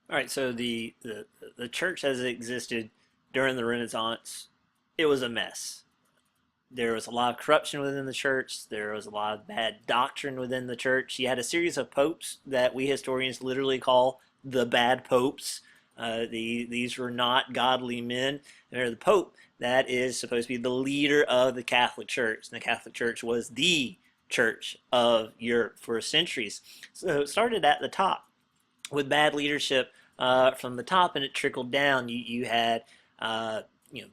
All right, so the church as it existed during the Renaissance, it was a mess. There was a lot of corruption within the church. There was a lot of bad doctrine within the church. You had a series of popes that we historians literally call the bad popes. These were not godly men. They're the pope that is supposed to be the leader of the Catholic Church. And the Catholic Church was the church of Europe for centuries. So it started at the top with bad leadership from the top, and it trickled down. You had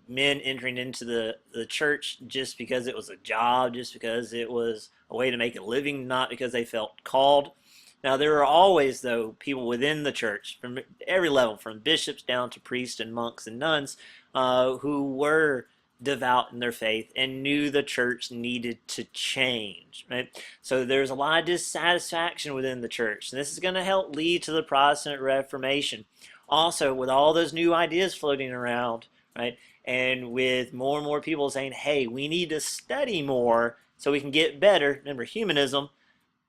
men entering into the church just because it was a job, just because it was a way to make a living, not because they felt called. Now there are always though people within the church from every level, from bishops down to priests and monks and nuns, who were devout in their faith and knew the church needed to change, right? So there's a lot of dissatisfaction within the church, and this is going to help lead to the Protestant Reformation. Also, with all those new ideas floating around, right, and with more and more people saying, hey, we need to study more so we can get better. Remember, humanism,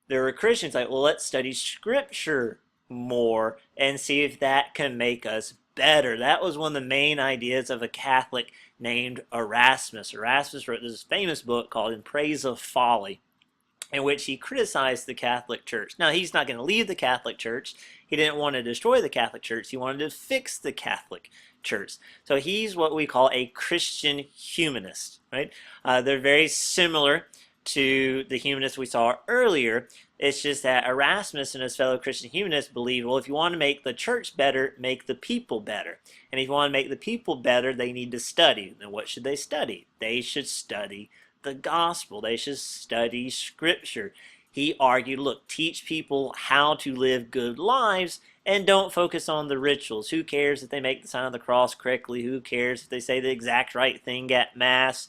there were Christians like, well, let's study Scripture more and see if that can make us better. That was one of the main ideas of a Catholic named Erasmus. Erasmus wrote this famous book called In Praise of Folly, in which he criticized the Catholic Church. Now, he's not going to leave the Catholic Church. He didn't want to destroy the Catholic Church. He wanted to fix the Catholic Church. So he's what we call a Christian humanist, right? They're very similar to the humanists we saw earlier. It's just that Erasmus and his fellow Christian humanists believed, well, if you want to make the church better, make the people better. And if you want to make the people better, they need to study. And what should they study? They should study the gospel. They should study Scripture. He argued, look, teach people how to live good lives and don't focus on the rituals. Who cares if they make the sign of the cross correctly? Who cares if they say the exact right thing at Mass?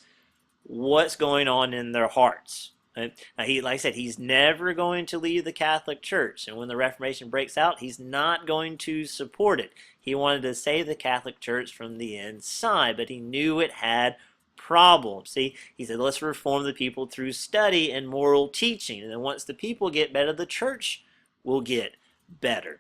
What's going on in their hearts? Right? Now, like I said, he's never going to leave the Catholic Church. And when the Reformation breaks out, he's not going to support it. He wanted to save the Catholic Church from the inside, but he knew it had problems. See, he said, let's reform the people through study and moral teaching. And then once the people get better, the church will get better.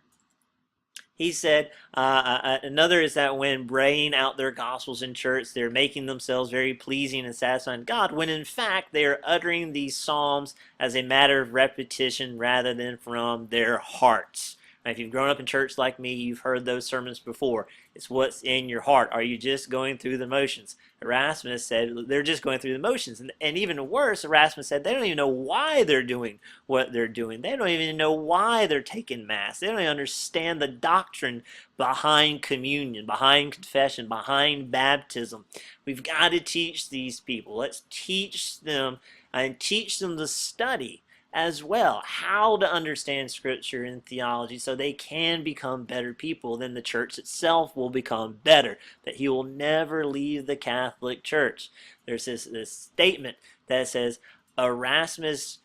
He said another is that when braying out their gospels in church, they're making themselves very pleasing and satisfying to God, when in fact they are uttering these psalms as a matter of repetition rather than from their hearts. Now, if you've grown up in church like me, you've heard those sermons before. It's what's in your heart. Are you just going through the motions? Erasmus said they're just going through the motions. And even worse, Erasmus said they don't even know why they're doing what they're doing. They don't even know why they're taking Mass. They don't even understand the doctrine behind communion, behind confession, behind baptism. We've got to teach these people. Let's teach them and teach them to study as well, how to understand Scripture and theology so they can become better people. Then the church itself will become better, that he will never leave the Catholic Church. There's this statement that says Erasmus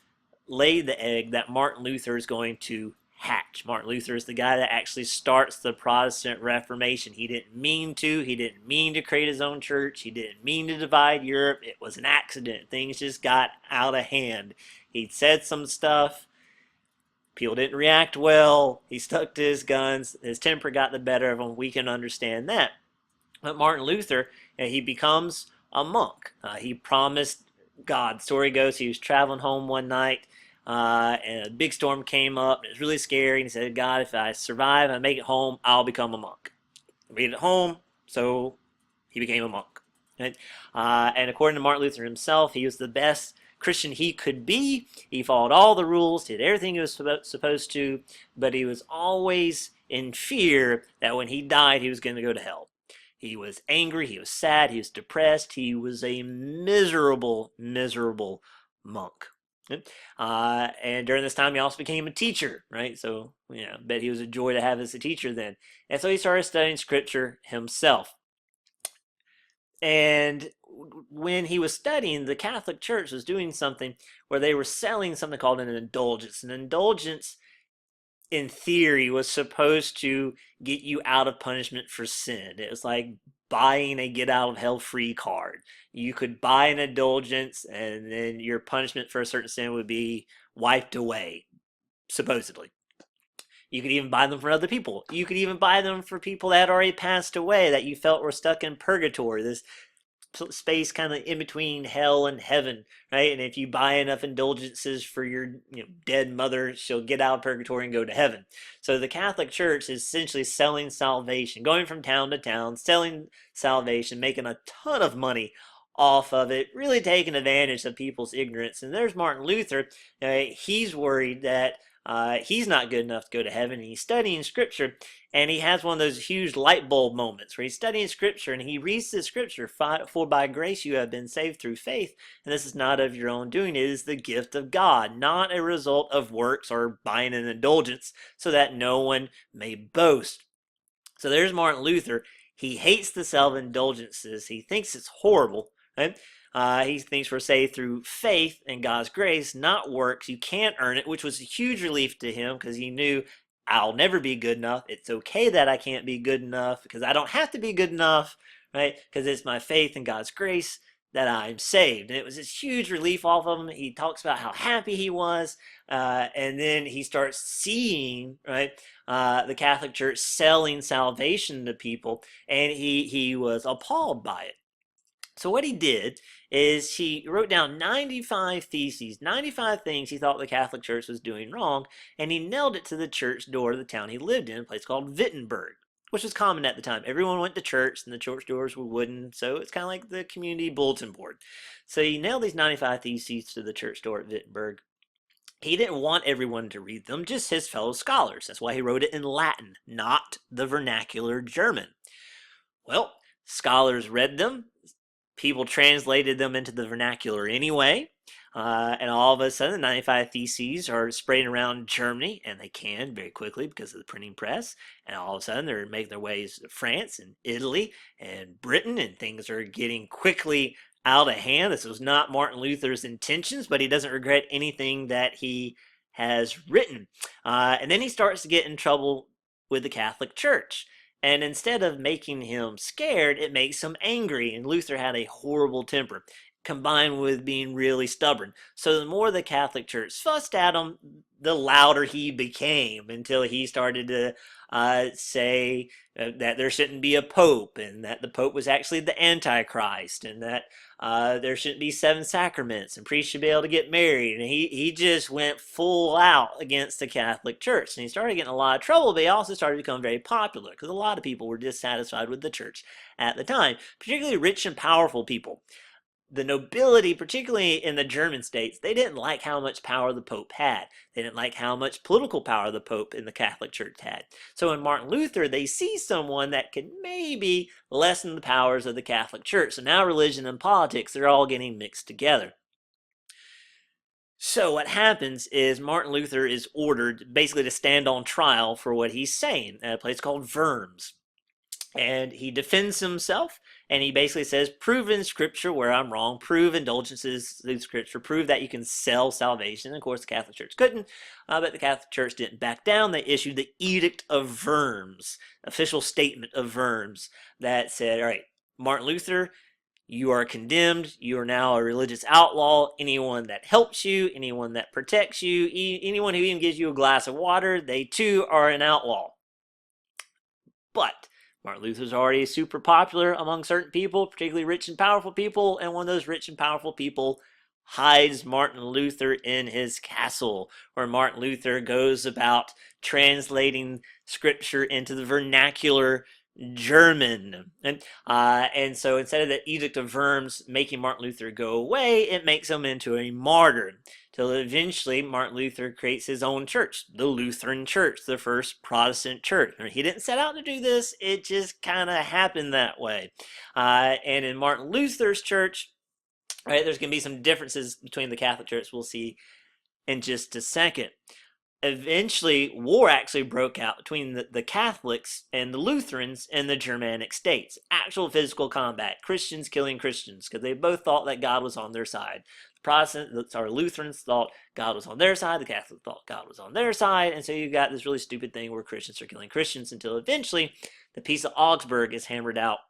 laid the egg that Martin Luther is going to hatch. Martin Luther is the guy that actually starts the Protestant Reformation. He didn't mean to. He didn't mean to create his own church. He didn't mean to divide Europe. It was an accident. Things just got out of hand. He said some stuff. People didn't react well. He stuck to his guns. His temper got the better of him. We can understand that. But Martin Luther, he becomes a monk. He promised God. Story goes, he was traveling home one night, and a big storm came up. It was really scary. And he said, God, if I survive and make it home, I'll become a monk. He made it home, so he became a monk. Right? And according to Martin Luther himself, he was the best Christian he could be. He followed all the rules, did everything he was supposed to, but he was always in fear that when he died, he was going to go to hell. He was angry, he was sad, he was depressed, he was a miserable, miserable monk. And during this time, he also became a teacher, right? So, bet he was a joy to have as a teacher then. And so he started studying Scripture himself. And when he was studying, the Catholic Church was doing something where they were selling something called an indulgence. An indulgence, in theory, was supposed to get you out of punishment for sin. It was like buying a get out of hell free card. You could buy an indulgence, and then your punishment for a certain sin would be wiped away, supposedly. You could even buy them for other people. You could even buy them for people that had already passed away that you felt were stuck in purgatory, this space kind of in between hell and heaven, right? And if you buy enough indulgences for your dead mother, she'll get out of purgatory and go to heaven. So the Catholic Church is essentially selling salvation, going from town to town, selling salvation, making a ton of money off of it, really taking advantage of people's ignorance. And there's Martin Luther. He's worried that he's not good enough to go to heaven. And he's studying scripture, and he has one of those huge light bulb moments where he's studying scripture and he reads the scripture, for by grace you have been saved through faith, and this is not of your own doing, it is the gift of God, not a result of works or buying an indulgence, so that no one may boast. So there's Martin Luther. He hates the self-indulgences. He thinks it's horrible, right? He thinks we're saved through faith and God's grace, not works. You can't earn it, which was a huge relief to him because he knew I'll never be good enough. It's okay that I can't be good enough because I don't have to be good enough, right? Because it's my faith and God's grace that I'm saved. And it was this huge relief off of him. He talks about how happy he was. And then he starts seeing, right, the Catholic Church selling salvation to people. And he was appalled by it. So what he did is he wrote down 95 theses, 95 things he thought the Catholic Church was doing wrong, and he nailed it to the church door of the town he lived in, a place called Wittenberg, which was common at the time. Everyone went to church, and the church doors were wooden, so it's kind of like the community bulletin board. So he nailed these 95 theses to the church door at Wittenberg. He didn't want everyone to read them, just his fellow scholars. That's why he wrote it in Latin, not the vernacular German. Well, scholars read them. People translated them into the vernacular anyway, and all of a sudden the 95 Theses are spreading around Germany, and they can very quickly because of the printing press, and all of a sudden they're making their ways to France and Italy and Britain, and things are getting quickly out of hand. This was not Martin Luther's intentions, but he doesn't regret anything that he has written. And then he starts to get in trouble with the Catholic Church. And instead of making him scared, it makes him angry. And Luther had a horrible temper, combined with being really stubborn. So the more the Catholic Church fussed at him, the louder he became, until he started to say that there shouldn't be a pope, and that the pope was actually the Antichrist, and that there shouldn't be 7 sacraments, and priests should be able to get married. And he just went full out against the Catholic Church. And he started getting a lot of trouble, but he also started to become very popular because a lot of people were dissatisfied with the church at the time, particularly rich and powerful people. The nobility, particularly in the German states, they didn't like how much power the Pope had. They didn't like how much political power the Pope in the Catholic Church had. So in Martin Luther, they see someone that could maybe lessen the powers of the Catholic Church. So now religion and politics, they're all getting mixed together. So what happens is Martin Luther is ordered basically to stand on trial for what he's saying at a place called Worms. And he defends himself, and he basically says, prove in Scripture where I'm wrong, prove indulgences through Scripture, prove that you can sell salvation. And of course, the Catholic Church couldn't, but the Catholic Church didn't back down. They issued the Edict of Worms, official statement of Worms, that said, all right, Martin Luther, you are condemned. You are now a religious outlaw. Anyone that helps you, anyone that protects you, anyone who even gives you a glass of water, they too are an outlaw. But Martin Luther's already super popular among certain people, particularly rich and powerful people, and one of those rich and powerful people hides Martin Luther in his castle, where Martin Luther goes about translating Scripture into the vernacular German. And so instead of the Edict of Worms making Martin Luther go away, it makes him into a martyr. Till eventually Martin Luther creates his own church, the Lutheran Church, the first Protestant church. He didn't set out to do this, it just kind of happened that way. And in Martin Luther's church, right, there's going to be some differences between the Catholic Church we'll see in just a second. Eventually, war actually broke out between the Catholics and the Lutherans in the Germanic states. Actual physical combat, Christians killing Christians, because they both thought that God was on their side. The Protestants, or Lutherans, thought God was on their side. The Catholics thought God was on their side. And so you got this really stupid thing where Christians are killing Christians, until eventually the Peace of Augsburg is hammered out,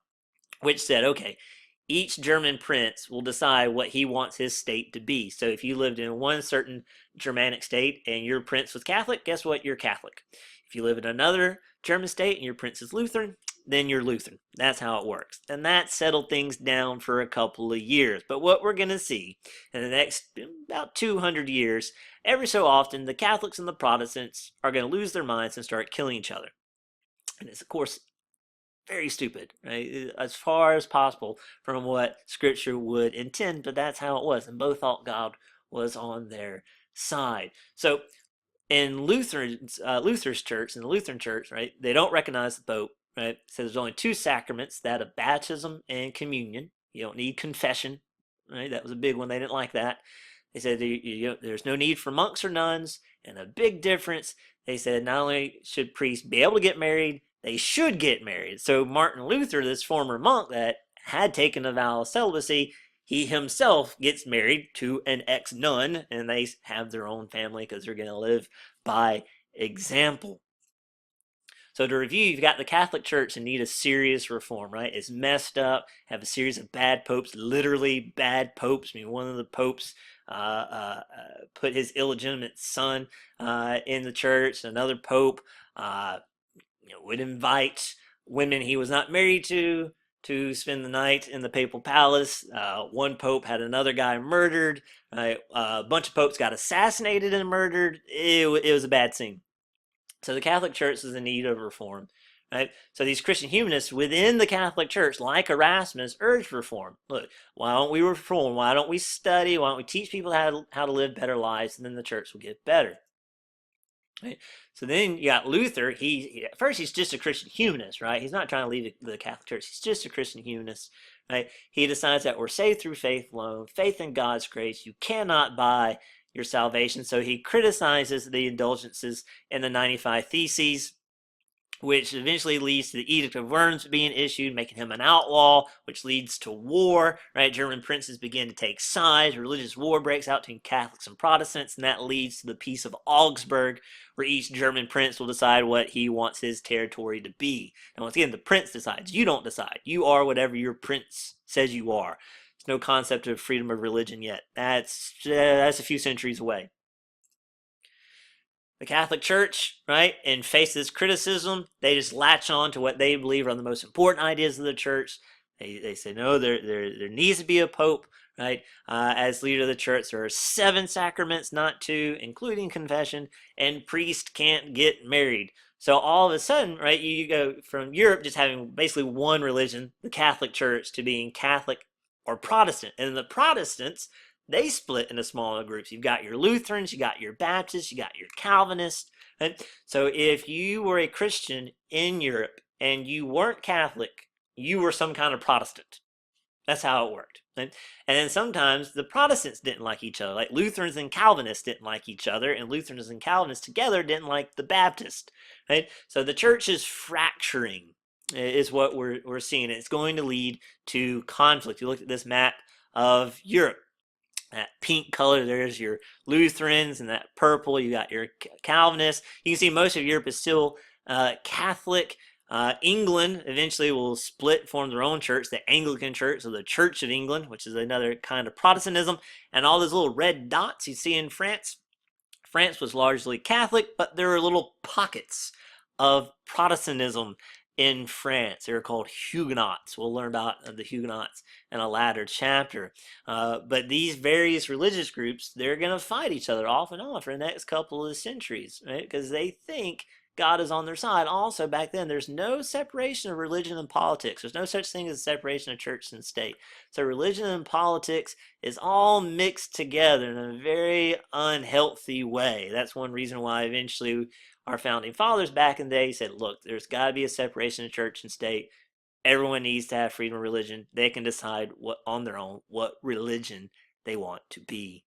which said, okay, each German prince will decide what he wants his state to be. So if you lived in one certain Germanic state and your prince was Catholic, guess what? You're Catholic. If you live in another German state and your prince is Lutheran, then you're Lutheran. That's how it works. And that settled things down for a couple of years. But what we're going to see in the next about 200 years, every so often, the Catholics and the Protestants are going to lose their minds and start killing each other. And it's, of course, very stupid, right? As far as possible from what Scripture would intend, but that's how it was. And both thought God was on their side. So in Luther's church, in the Lutheran church, right, they don't recognize the Pope, right? So there's only two sacraments, that of baptism and communion. You don't need confession, right? That was a big one. They didn't like that. They said there's no need for monks or nuns, and a big difference. They said not only should priests be able to get married, they should get married. So Martin Luther, this former monk that had taken a vow of celibacy, he himself gets married to an ex-nun, and they have their own family because they're going to live by example. So to review, you've got the Catholic Church in need of serious reform, right? It's messed up, have a series of bad popes, literally bad popes. I mean, one of the popes put his illegitimate son in the church. Another pope would invite women he was not married to spend the night in the papal palace. One pope had another guy murdered. A bunch of popes got assassinated and murdered. It was a bad scene. So the Catholic Church is in need of reform. Right? So these Christian humanists within the Catholic Church, like Erasmus, urged reform. Look, why don't we reform? Why don't we study? Why don't we teach people how to live better lives, and then the church will get better. Right? So then you got Luther. At first he's just a Christian humanist, right? He's not trying to leave the Catholic Church. He's just a Christian humanist, right? He decides that we're saved through faith alone, faith in God's grace. You cannot buy your salvation. So he criticizes the indulgences in the 95 Theses, which eventually leads to the Edict of Worms being issued, making him an outlaw, which leads to war, right? German princes begin to take sides. Religious war breaks out between Catholics and Protestants, and that leads to the Peace of Augsburg, where each German prince will decide what he wants his territory to be. And once again, the prince decides. You don't decide. You are whatever your prince says you are. There's no concept of freedom of religion yet. That's a few centuries away. The Catholic Church, right, and face this criticism, they just latch on to what they believe are the most important ideas of the church. They say, no, there needs to be a pope, right? As leader of the church, there are 7 sacraments, not 2, including confession, and priests can't get married. So all of a sudden, right, you go from Europe just having basically one religion, the Catholic Church, to being Catholic or Protestant. And the Protestants, they split into smaller groups. You've got your Lutherans, you got your Baptists, you got your Calvinists. Right? So if you were a Christian in Europe and you weren't Catholic, you were some kind of Protestant. That's how it worked. Right? And then sometimes the Protestants didn't like each other. Like Lutherans and Calvinists didn't like each other, and Lutherans and Calvinists together didn't like the Baptists. Right? So the church is fracturing, is what we're seeing. It's going to lead to conflict. You look at this map of Europe. That pink color, there's your Lutherans, and that purple, you got your Calvinists. You can see most of Europe is still Catholic. England eventually will split, form their own church, the Anglican Church, or the Church of England, which is another kind of Protestantism. And all those little red dots you see in France, France was largely Catholic, but there are little pockets of Protestantism in France. They were called Huguenots. We'll learn about the Huguenots in a later chapter. But these various religious groups, they're going to fight each other off and on for the next couple of centuries, right? Because they think God is on their side. Also, back then, there's no separation of religion and politics. There's no such thing as a separation of church and state. So religion and politics is all mixed together in a very unhealthy way. That's one reason why eventually our founding fathers back in the day said, look, there's got to be a separation of church and state. Everyone needs to have freedom of religion. They can decide on their own what religion they want to be.